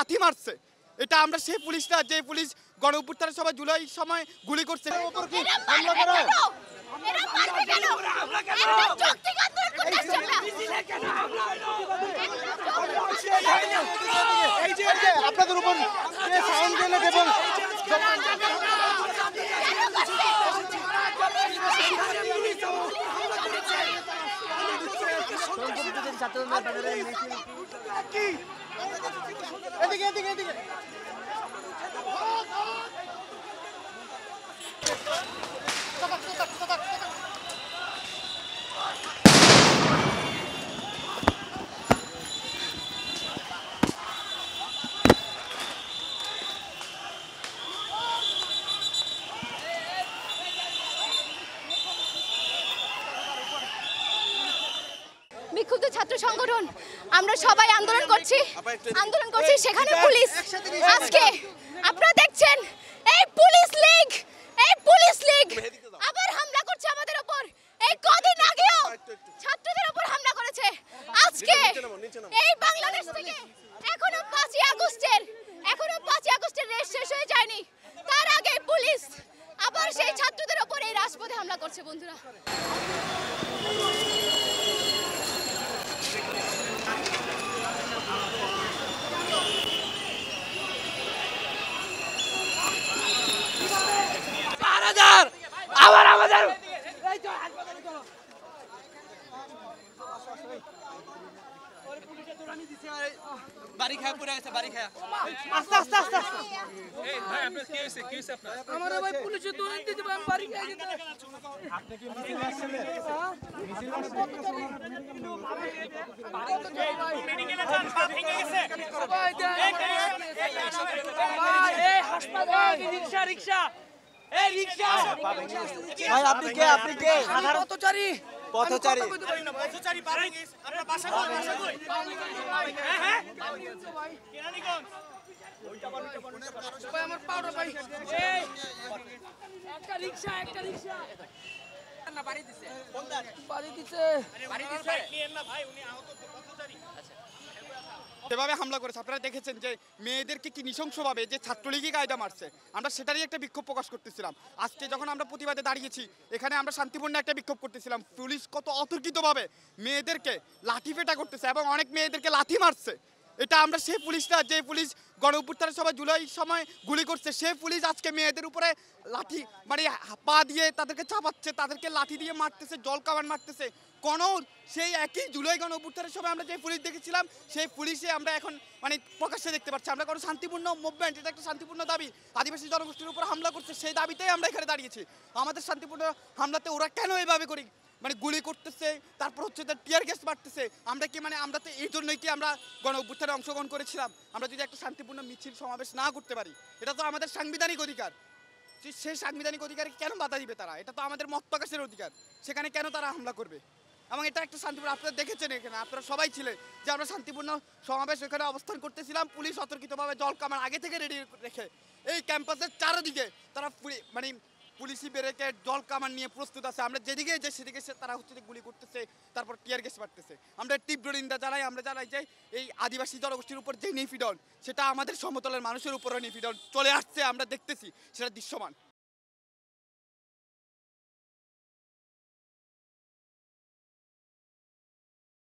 লাথি মারছে। এটা আমরা সেই পুলিশ না যে পুলিশ গণ অভ্যুত্থানের সময় জুলাই সময় গুলি করছে। আপনাদের উপর এবং এদিকে এদিকে এদিকে বিক্ষুব্ধ ছাত্র সংগঠন আমরা সবাই আন্দোলন করছি সেখানে পুলিশ আজকে আপনারা দেখছেন এই পুলিশ লীগ আবার হামলা করছে আমাদের উপর। এই কদিন আগেও ছাত্রদের উপর হামলা করেছে। আজকে এই বাংলাদেশ থেকে এখনো 5ই আগস্টের রেস শেষ হয়ে যায়নি, তার আগে পুলিশ আবার সেই ছাত্রদের উপর এই রাজপথে হামলা করছে। বন্ধুরা আবার আমাদের বাড়ি খায় পড়ে গেছে, বাড়ি খায় আস্তে আস্তে আস্তে আস্তে। এই ভাই আপনার কি হইছে, কি হইছে আপনার? আমার ভাই পুলিশে দৌড় দিতে আমি বাড়ি খায় গেছে। আপনি কি মিছিল আসলে মিছিল মেডিকেলে যান, পা ভেঙে গেছে ভাই। এই হাসপাতাল রিকশা রিকশা এই রিকশা ভাই আপনি কে সাধারণ পথচারী পথচারী পারে আপনার বাসা কই, বাসা কই? হ্যাঁ কেরানীগঞ্জ ভাই আমার পাউডার ভাই। এই একটা রিকশা না বাড়ি দিছে, বাড়ি দিছে ক্লিয়ার না ভাই, উনি আহত পথচারী। আচ্ছা যেভাবে হামলা করেছে আপনারা দেখেছেন যে মেয়েদেরকে কি নৃশংসভাবে যে ছাত্রলীগই কায়দা মারছে, আমরা সেটারই একটা বিক্ষোভ প্রকাশ করতেছিলাম। আজকে যখন আমরা প্রতিবাদে দাঁড়িয়েছি এখানে আমরা শান্তিপূর্ণ একটা বিক্ষোভ করতেছিলাম, পুলিশ কত অতর্কিতভাবে মেয়েদেরকে লাঠি পেটা করতেছে এবং অনেক মেয়েদেরকে লাথি মারছে। এটা আমরা সেই পুলিশ না যে পুলিশ গণ অভ্যুত্থানের সময় জুলাই সময় গুলি করছে, সেই পুলিশ আজকে মেয়েদের উপরে লাঠি মানে পা দিয়ে তাদেরকে চাপাচ্ছে, তাদেরকে লাঠি দিয়ে মারতেছে, জল কামান মারতেছে। কোনো সেই একই জুলাই গণ অভ্যুত্থানের সময় আমরা যে পুলিশ দেখেছিলাম সেই পুলিশে আমরা এখন মানে প্রকাশ্যে দেখতে পাচ্ছি। আমরা কোনো শান্তিপূর্ণ মুভমেন্ট, এটা একটা শান্তিপূর্ণ দাবি, আদিবাসী জনগোষ্ঠীর উপর হামলা করছে সেই দাবিতেই আমরা এখানে দাঁড়িয়েছি। আমাদের শান্তিপূর্ণ হামলাতে ওরা কেন এইভাবে করি মানে গুলি করতেছে, তারপর হচ্ছে টিয়ার গ্যাস মারতেছে। আমরা কি মানে আমরা তো এই জন্যই কি আমরা গণ অভ্যুত্থানে অংশগ্রহণ করেছিলাম? আমরা যদি একটা শান্তিপূর্ণ মিছিল সমাবেশ না করতে পারি, এটা তো আমাদের সাংবিধানিক অধিকার, সেই সাংবিধানিক অধিকারকে কেন বাধা দিবে তারা? এটা তো আমাদের মত প্রকাশের অধিকার, সেখানে কেন তারা হামলা করবে? এবং এটা একটা শান্তিপূর্ণ, আপনারা দেখেছেন এখানে আপনারা সবাই ছিলেন যে আমরা শান্তিপূর্ণ সমাবেশ এখানে অবস্থান করতেছিলাম, পুলিশ অতর্কিতভাবে জল কামান আগে থেকে রেডি রেখে এই ক্যাম্পাসের চারদিকে তারা মানে পুলিশি ব্যারিকেড জল কামান নিয়ে প্রস্তুত আছে। আমরা যেদিকে যে সেদিকে তারা হচ্ছে গুলি করতেছে, তারপর টিয়ার গ্যাস মারতেছে। আমরা তীব্র নিন্দা জানাই, আমরা জানাই যে এই আদিবাসী জনগোষ্ঠীর উপর যে নিপীড়ন সেটা আমাদের সমতলের মানুষের উপরও নিপীড়ন চলে আসছে, আমরা দেখতেছি, সেটা দৃশ্যমান।